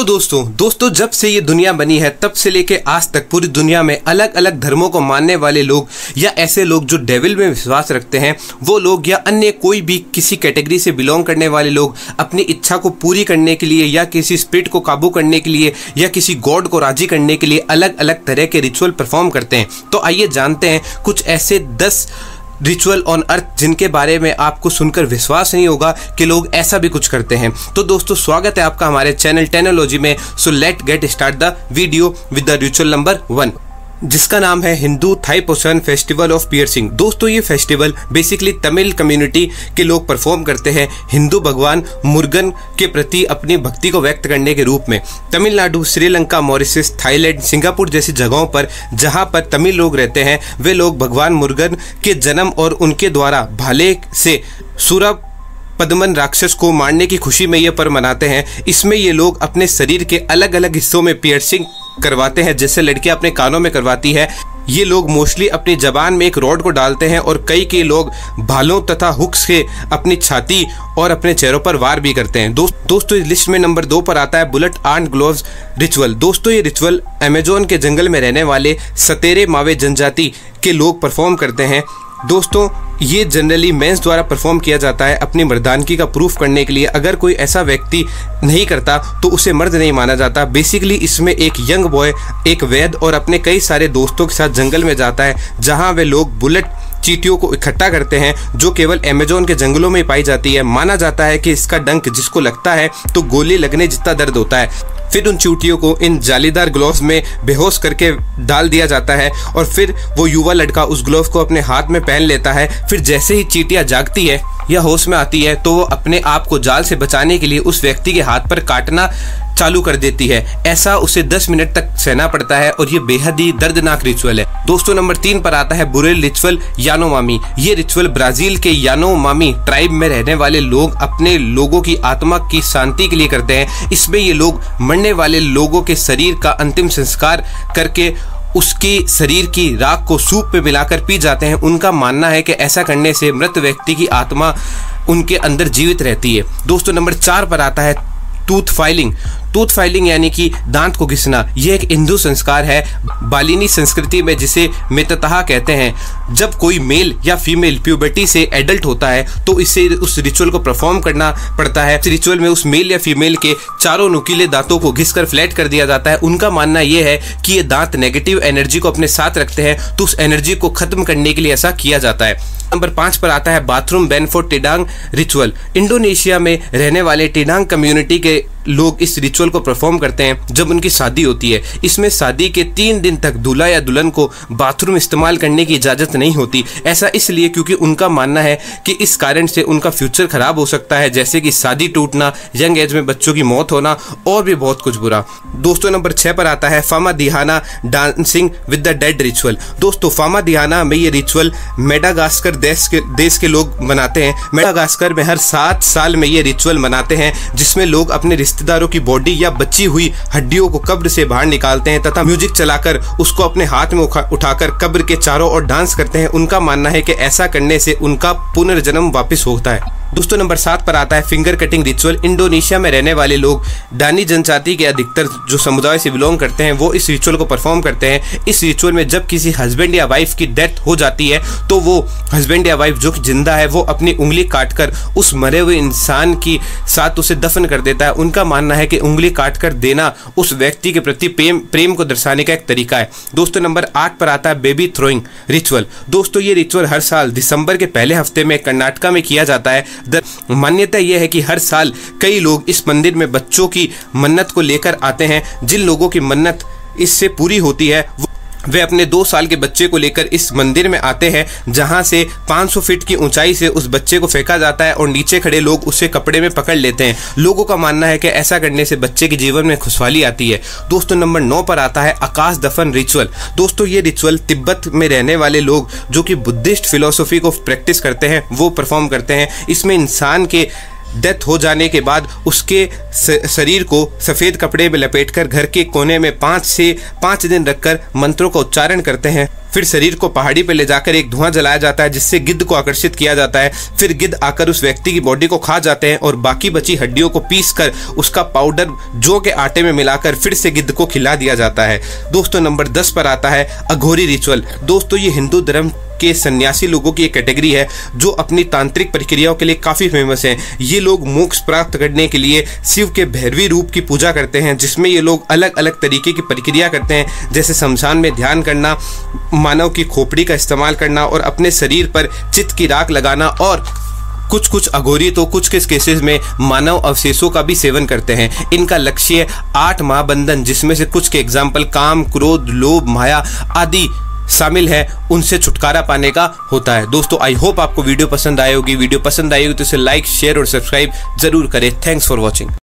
दोस्तों जब से ये दुनिया बनी है तब से लेके आज तक पूरी दुनिया में अलग अलग धर्मों को मानने वाले लोग या ऐसे लोग जो डेविल में विश्वास रखते हैं वो लोग या अन्य कोई भी किसी कैटेगरी से बिलोंग करने वाले लोग अपनी इच्छा को पूरी करने के लिए या किसी स्पिरिट को काबू करने के लिए या किसी गॉड को राजी करने के लिए अलग अलग तरह के रिचुअल परफॉर्म करते हैं। तो आइए जानते हैं कुछ ऐसे 10 रिचुअल ऑन अर्थ जिनके बारे में आपको सुनकर विश्वास नहीं होगा कि लोग ऐसा भी कुछ करते हैं। तो दोस्तों स्वागत है आपका हमारे चैनल टेक्नोलॉजी में। So let get start the video with the ritual number 1, जिसका नाम है Hindu Thaipusam festival of piercing. दोस्तों ये फेस्टिवल बेसिकली तमिल कम्युनिटी के लोग परफॉर्म करते हैं हिंदू भगवान मुर्गन के प्रति अपनी भक्ति को व्यक्त करने के रूप में। Tamil Nadu, Sri Lanka, Mauritius, Thailand, Singapore जैसी जगहों पर जहां पर तमिल लोग रहते हैं वे लोग भगवान मुर्गन के जन्म और उनके द्वारा भाले से सूरप पद्मन राक्षस को मारने की खुशी में ये पर्व मनाते हैं। इसमें ये लोग अपने शरीर के अलग अलग हिस्सों में पियर्सिंग करवाते हैं, जैसे लड़कियां अपने कानों में करवाती है। ये लोग मोस्टली अपनी जबान में एक रॉड को डालते हैं और कई लोग भालों तथा हुक्स से अपनी छाती और अपने चेहरों पर वार भी करते हैं। दोस्तों इस लिस्ट में नंबर 2 पर आता है बुलेट एंड ग्लोव्स रिचुअल। दोस्तों ये रिचुअल अमेजोन के जंगल में रहने वाले सतेरे मावे जनजाति के लोग परफॉर्म करते हैं। दोस्तों ये जनरली मेंस द्वारा परफॉर्म किया जाता है अपनी मर्दानगी का प्रूफ करने के लिए। अगर कोई ऐसा व्यक्ति नहीं करता तो उसे मर्द नहीं माना जाता। बेसिकली इसमें एक यंग बॉय एक वैद्य और अपने कई सारे दोस्तों के साथ जंगल में जाता है जहां वे लोग बुलेट चींटियों को इकट्ठा करते हैं जो केवल अमेजोन के जंगलों में पाई जाती है। माना जाता है कि इसका डंक जिसको लगता है तो गोली लगने जितना दर्द होता है। फिर उन चींटियों को इन जालीदार ग्लोव्स में बेहोश करके डाल दिया जाता है और फिर वो युवा लड़का उस ग्लोव को अपने हाथ में पहन लेता है। फिर जैसे ही चींटियां जागती है या होश में आती है तो वो अपने आप को जाल से बचाने के लिए उस व्यक्ति के हाथ पर काटना चालू कर देती है। ऐसा उसे 10 मिनट तक सहना पड़ता है और ये बेहद ही दर्दनाक रिचुअल है। दोस्तों नंबर 3 पर आता है बुरेल रिचुअल यानोमामी। ये रिचुअल ब्राजील के यानोमामी ट्राइब में रहने वाले लोग अपने लोगों की आत्मा की शांति के लिए करते हैं। इसमें ये लोग मरने वाले लोगों के शरीर का अंतिम संस्कार करके उसके शरीर की राख को सूप में मिलाकर पी जाते हैं। उनका मानना है कि ऐसा करने से मृत व्यक्ति की आत्मा उनके अंदर जीवित रहती है। दोस्तों नंबर 4 पर आता है टूथ फाइलिंग। टूथ फाइलिंग यानी कि दांत को घिसना। यह एक हिंदू संस्कार है बालिनी संस्कृति में जिसे मेततहा कहते हैं। जब कोई मेल या फीमेल प्यूबर्टी से एडल्ट होता है तो इसे उस रिचुअल को परफॉर्म करना पड़ता है। इस रिचुअल में उस मेल या फीमेल के चारों नुकीले दांतों को घिसकर फ्लैट कर दिया जाता है। उनका मानना यह है कि ये दांत नेगेटिव एनर्जी को अपने साथ रखते हैं तो उस एनर्जी को खत्म करने के लिए ऐसा किया जाता है। नंबर 5 पर आता है bathroom ban for Tidong ritual. Indonesia में रहने वाले टिडांग कम्युनिटी के लोग इस रिचुअल को परफॉर्म करते हैं जब उनकी शादी होती है। इसमें शादी के 3 दिन तक दूल्हा या दुल्हन को बाथरूम इस्तेमाल करने की इजाजत नहीं होती। ऐसा इसलिए क्योंकि उनका मानना है कि इस कारण से उनका फ्यूचर खराब हो सकता है, जैसे कि शादी टूटना, यंग एज में बच्चों की मौत होना और भी बहुत कुछ बुरा। दोस्तों नंबर 6 पर आता है Famadihana dancing with the dead ritual. दोस्तों फामा दिहाना में ये रिचुअल मेडागास्कर देश के लोग मनाते हैं। मेडागास्कर में हर 7 साल में ये रिचुअल मनाते हैं जिसमें लोग अपने रिश्तेदारों की बॉडी या बची हुई हड्डियों को कब्र से बाहर निकालते हैं तथा म्यूजिक चलाकर उसको अपने हाथ में उठाकर कब्र के चारों ओर डांस करते हैं। उनका मानना है कि ऐसा करने से उनका पुनर्जन्म वापस होता है। दोस्तों नंबर 7 पर आता है फिंगर कटिंग रिचुअल। इंडोनेशिया में रहने वाले लोग दानी जनजाति के अधिकतर जो समुदाय से बिलोंग करते हैं वो इस रिचुअल को परफॉर्म करते हैं। इस रिचुअल में जब किसी हस्बैंड या वाइफ की डेथ हो जाती है तो वो हस्बैंड या वाइफ जो कि जिंदा है वो अपनी उंगली काटकर उस मरे हुए इंसान की साथ उसे दफन कर देता है। उनका मानना है कि उंगली काटकर देना उस व्यक्ति के प्रति प्रेम को दर्शाने का एक तरीका है। दोस्तों नंबर 8 पर आता है बेबी थ्रोइंग रिचुअल। दोस्तों ये रिचुअल हर साल दिसंबर के पहले हफ्ते में कर्नाटका में किया जाता है। मान्यता यह है कि हर साल कई लोग इस मंदिर में बच्चों की मन्नत को लेकर आते हैं। जिन लोगों की मन्नत इससे पूरी होती है वे अपने 2 साल के बच्चे को लेकर इस मंदिर में आते हैं जहां से 500 फीट की ऊंचाई से उस बच्चे को फेंका जाता है और नीचे खड़े लोग उसे कपड़े में पकड़ लेते हैं। लोगों का मानना है कि ऐसा करने से बच्चे के जीवन में खुशहाली आती है। दोस्तों नंबर 9 पर आता है आकाश दफन रिचुअल। दोस्तों ये रिचुअल तिब्बत में रहने वाले लोग जो कि बुद्धिस्ट फिलोसफी को प्रैक्टिस करते हैं वो परफॉर्म करते हैं। इसमें इंसान के डेथ हो जाने के बाद उसके शरीर को सफ़ेद कपड़े में लपेटकर घर के कोने में 5 से 5 दिन रखकर मंत्रों का उच्चारण करते हैं। फिर शरीर को पहाड़ी पे ले जाकर एक धुआं जलाया जाता है जिससे गिद्ध को आकर्षित किया जाता है। फिर गिद्ध आकर उस व्यक्ति की बॉडी को खा जाते हैं और बाकी बची हड्डियों को पीस कर उसका पाउडर जौ के आटे में मिलाकर फिर से गिद्ध को खिला दिया जाता है। दोस्तों नंबर 10 पर आता है अघोरी रिचुअल। दोस्तों ये हिंदू धर्म के सन्यासी लोगों की एक कैटेगरी है जो अपनी तांत्रिक प्रक्रियाओं के लिए काफ़ी फेमस हैं। ये लोग मोक्ष प्राप्त करने के लिए शिव के भैरवी रूप की पूजा करते हैं, जिसमें ये लोग अलग अलग तरीके की प्रक्रिया करते हैं, जैसे शमशान में ध्यान करना, मानव की खोपड़ी का इस्तेमाल करना और अपने शरीर पर चित्त की राख लगाना, और कुछ अघोरी तो कुछ केसेस में मानव अवशेषों का भी सेवन करते हैं। इनका लक्ष्य 8 महाबंधन, जिसमें से कुछ के एग्जाम्पल काम, क्रोध, लोभ, माया आदि शामिल है, उनसे छुटकारा पाने का होता है। दोस्तों आई होप आपको वीडियो पसंद आई होगी। वीडियो पसंद आई होगी तो इसे लाइक, शेयर और सब्सक्राइब जरूर करें। Thanks for watching.